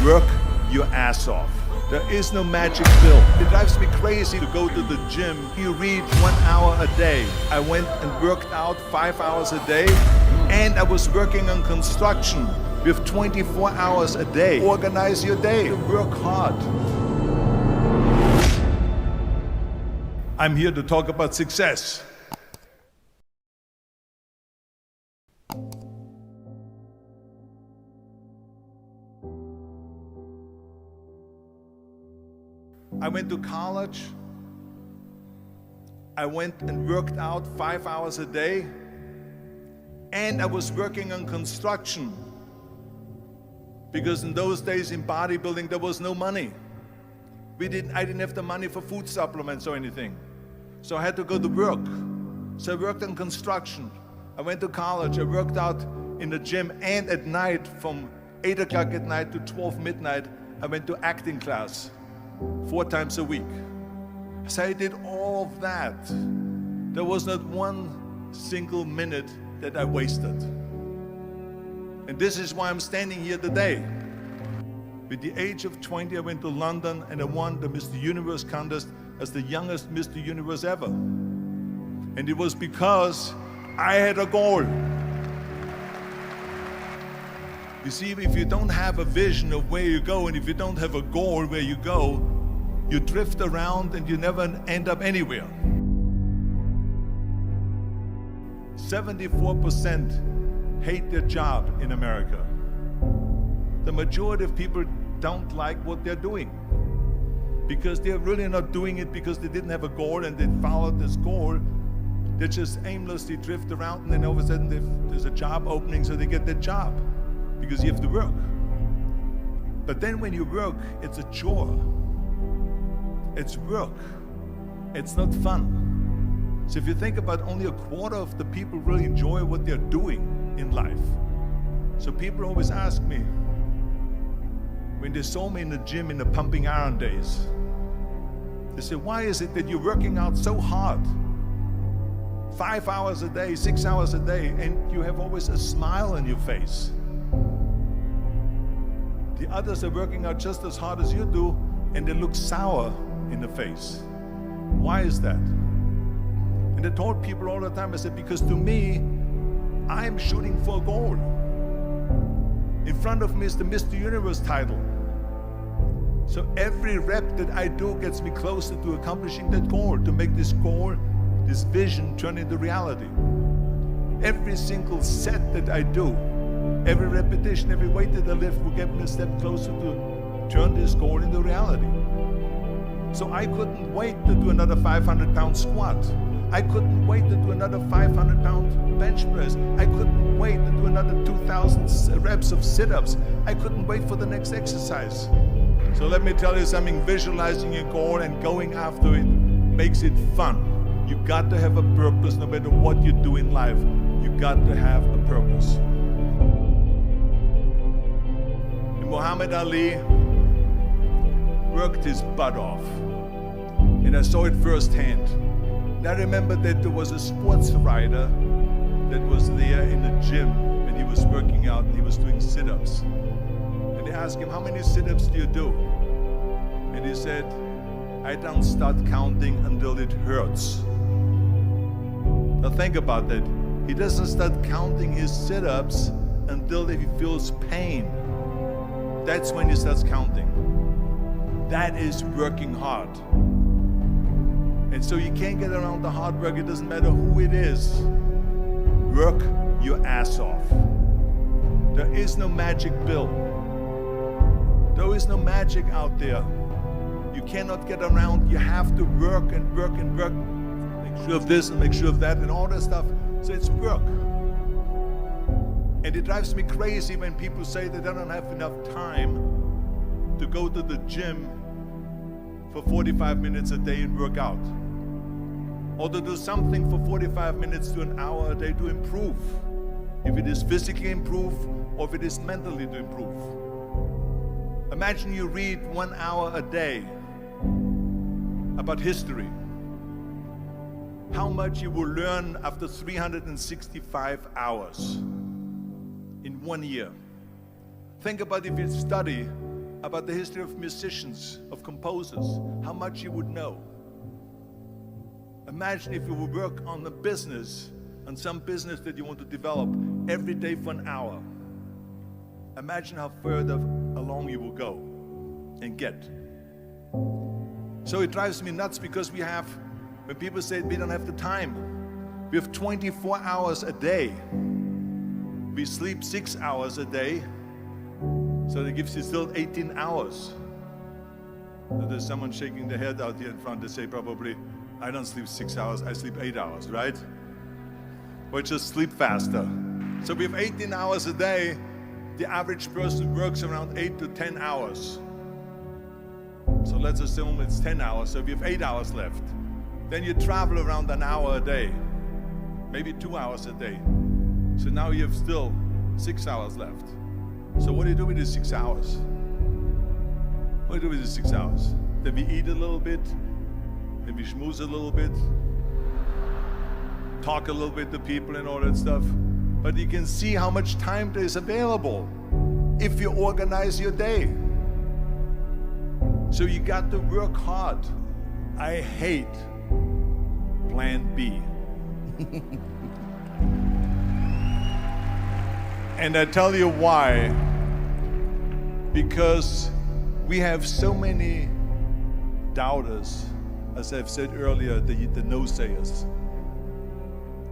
Work your ass off. There is no magic pill. It drives me crazy to go to the gym. You read 1 hour a day. I went and worked out 5 hours a day, and I was working on construction with 24 hours a day. Organize your day. Work hard. I'm here to talk about success. I went to college. I went and worked out 5 hours a day, and I was working on construction. Because in those days in bodybuilding there was no money. I didn't have the money for food supplements or anything. So I had to go to work. So I worked on construction. I went to college. I worked out in the gym, and at night from 8 o'clock at night to 12 midnight, I went to acting class 4 times a week. So I did all of that. There was not one single minute that I wasted. And this is why I'm standing here today. With the age of 20, I went to London and I won the Mr. Universe contest as the youngest Mr. Universe ever. And it was because I had a goal. You see, if you don't have a vision of where you go, and if you don't have a goal where you go, you drift around and you never end up anywhere. 74% hate their job in America. The majority of people don't like what they're doing because they're really not doing it because they didn't have a goal and they followed this goal. They just aimlessly drift around, and then all of a sudden there's a job opening, so they get that job because you have to work. But then when you work, it's a chore. It's work. It's not fun. So if you think about, only a quarter of the people really enjoy what they're doing in life. So people always ask me, when they saw me in the gym in the pumping iron days, they say, why is it that you're working out so hard? 5 hours a day, 6 hours a day, and you have always a smile on your face. The others are working out just as hard as you do, and they look sour in the face. Why is that? And I told people all the time, I said, because to me, I'm shooting for a goal. In front of me is the Mr. Universe title. So every rep that I do gets me closer to accomplishing that goal, to make this goal, this vision turn into reality. Every single set that I do, every repetition, every weight that I lift will get me a step closer to turn this goal into reality. So I couldn't wait to do another 500-pound squat. I couldn't wait to do another 500-pound bench press. I couldn't wait to do another 2,000 reps of sit-ups. I couldn't wait for the next exercise. So let me tell you something, visualizing your goal and going after it makes it fun. You got to have a purpose no matter what you do in life. You got to have a purpose. And Muhammad Ali worked his butt off. And I saw it firsthand. And I remember that there was a sports writer that was there in the gym when he was working out and he was doing sit-ups. And they asked him, how many sit-ups do you do? And he said, I don't start counting until it hurts. Now think about that. He doesn't start counting his sit-ups until he feels pain. That's when he starts counting. That is working hard. And so you can't get around the hard work. It doesn't matter who it is. Work your ass off. There is no magic pill. There is no magic out there. You cannot get around. You have to work and work and work. Make sure of this and make sure of that and all that stuff. So it's work. And it drives me crazy when people say that they don't have enough time to go to the gym for 45 minutes a day and work out. Or to do something for 45 minutes to an hour a day to improve. If it is physically improve or if it is mentally to improve. Imagine you read 1 hour a day about history. How much you will learn after 365 hours in 1 year. Think about if you study about the history of musicians, of composers, how much you would know. Imagine if you would work on a business, on some business that you want to develop every day for an hour. Imagine how further along you will go and get. So it drives me nuts because when people say we don't have the time, we have 24 hours a day. We sleep 6 hours a day, so that gives you still 18 hours. So there's someone shaking their head out here in front. They say probably, I don't sleep 6 hours, I sleep 8 hours, right? Or just sleep faster. So we have 18 hours a day. The average person works around 8 to 10 hours. So let's assume it's 10 hours, so we have 8 hours left. Then you travel around an hour a day, maybe 2 hours a day. So now you have still 6 hours left. So what do you do with these 6 hours? What do you do with these 6 hours? Then we eat a little bit, then we schmooze a little bit, talk a little bit to people and all that stuff. But you can see how much time there is available if you organize your day. So you got to work hard. I hate plan B. And I tell you why. Because we have so many doubters, as I've said earlier, the no-sayers.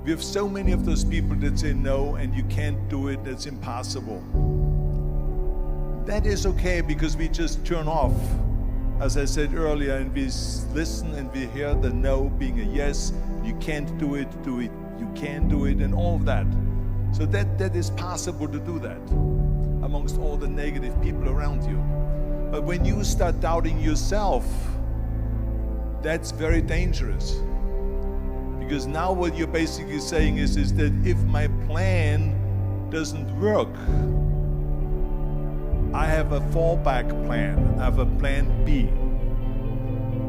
We have so many of those people that say no and you can't do it, that's impossible. That is okay because we just turn off, as I said earlier, and we listen and we hear the no being a yes. You can't do it, you can do it, and all of that. So that is possible to do that amongst all the negative people around you. But when you start doubting yourself, that's very dangerous. Because now what you're basically saying is that if my plan doesn't work, I have a fallback plan, I have a plan B.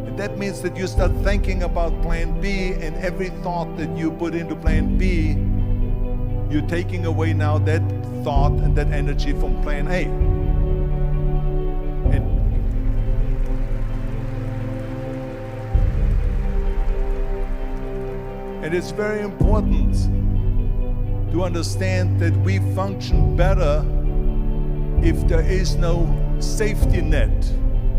And that means that you start thinking about plan B, and every thought that you put into plan B, you're taking away now that thought and that energy from plan A. And it's very important to understand that we function better if there is no safety net,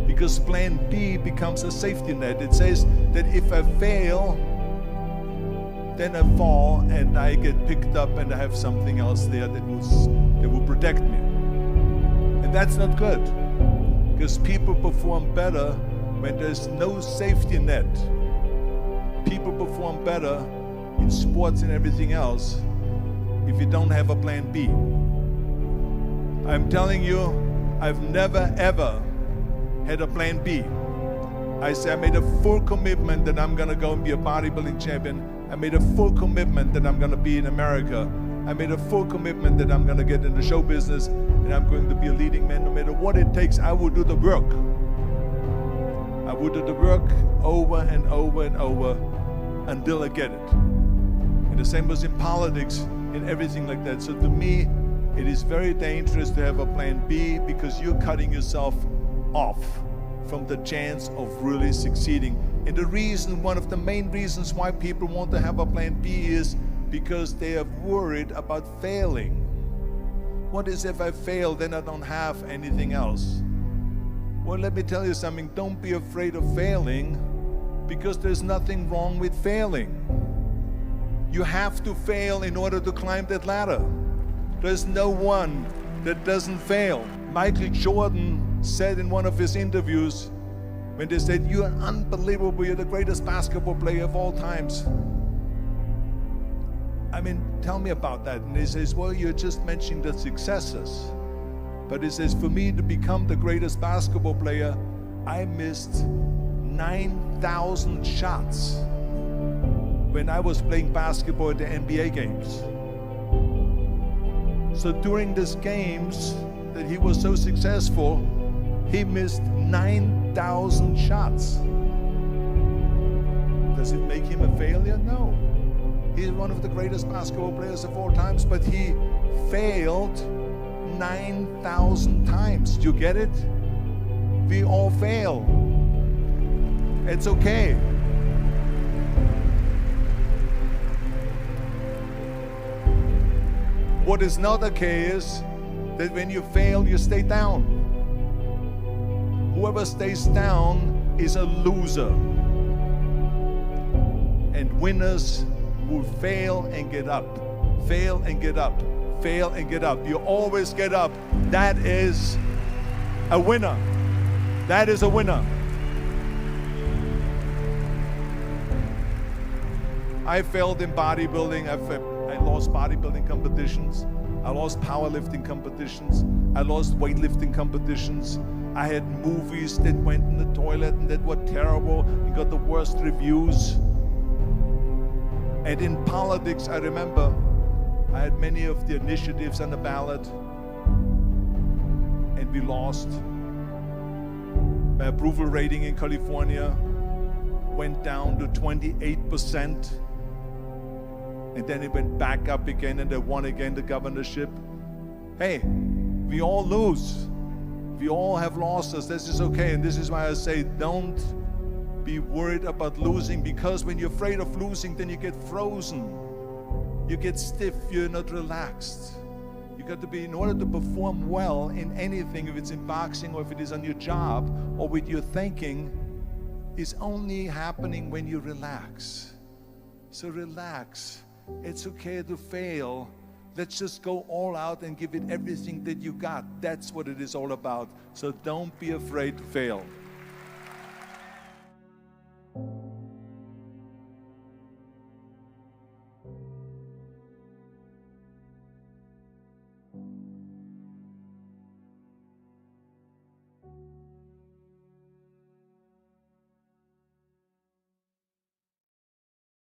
because plan B becomes a safety net. It says that if I fail, then I fall and I get picked up and I have something else there that will protect me. And that's not good, because people perform better when there's no safety net. People perform better in sports and everything else if you don't have a plan B. I'm telling you, I've never ever had a plan B. I made a full commitment that I'm gonna go and be a bodybuilding champion. I made a full commitment that I'm gonna be in America. I made a full commitment that I'm gonna get in the show business and I'm going to be a leading man. No matter what it takes, I will do the work. I will do the work over and over and over until I get it. And the same was in politics and everything like that. So to me, it is very dangerous to have a plan B, because you're cutting yourself off from the chance of really succeeding. And the reason, one of the main reasons why people want to have a plan B is because they are worried about failing. What is if I fail, then I don't have anything else? Well, let me tell you something, don't be afraid of failing, because there's nothing wrong with failing. You have to fail in order to climb that ladder. There's no one that doesn't fail. Michael Jordan said in one of his interviews, when they said, "You're unbelievable, you're the greatest basketball player of all times." I mean, tell me about that. And he says, well, you're just mentioning the successes. But he says, for me to become the greatest basketball player, I missed 9,000 shots when I was playing basketball at the NBA games. So during these games that he was so successful, he missed 9,000 shots. Does it make him a failure? No. He's one of the greatest basketball players of all times, but he failed 9,000 times. Do you get it? We all fail. It's okay. What is not okay is that when you fail, you stay down. Whoever stays down is a loser. And winners will fail and get up, fail and get up, fail and get up. You always get up. That is a winner. That is a winner. I failed in bodybuilding. I lost bodybuilding competitions. I lost powerlifting competitions. I lost weightlifting competitions. I had movies that went in the toilet and that were terrible and got the worst reviews. And in politics, I remember I had many of the initiatives on the ballot, and we lost. My approval rating in California went down to 28%, and then it went back up again, and I won again the governorship. Hey, we all lose. We all have losses. This is okay, and this is why I say don't be worried about losing, because when you're afraid of losing, then you get frozen. You get stiff, you're not relaxed. You got to be, in order to perform well in anything, if it's in boxing or if it is on your job or with your thinking, is only happening when you relax. So relax. It's okay to fail. Let's just go all out and give it everything that you got. That's what it is all about. So don't be afraid to fail.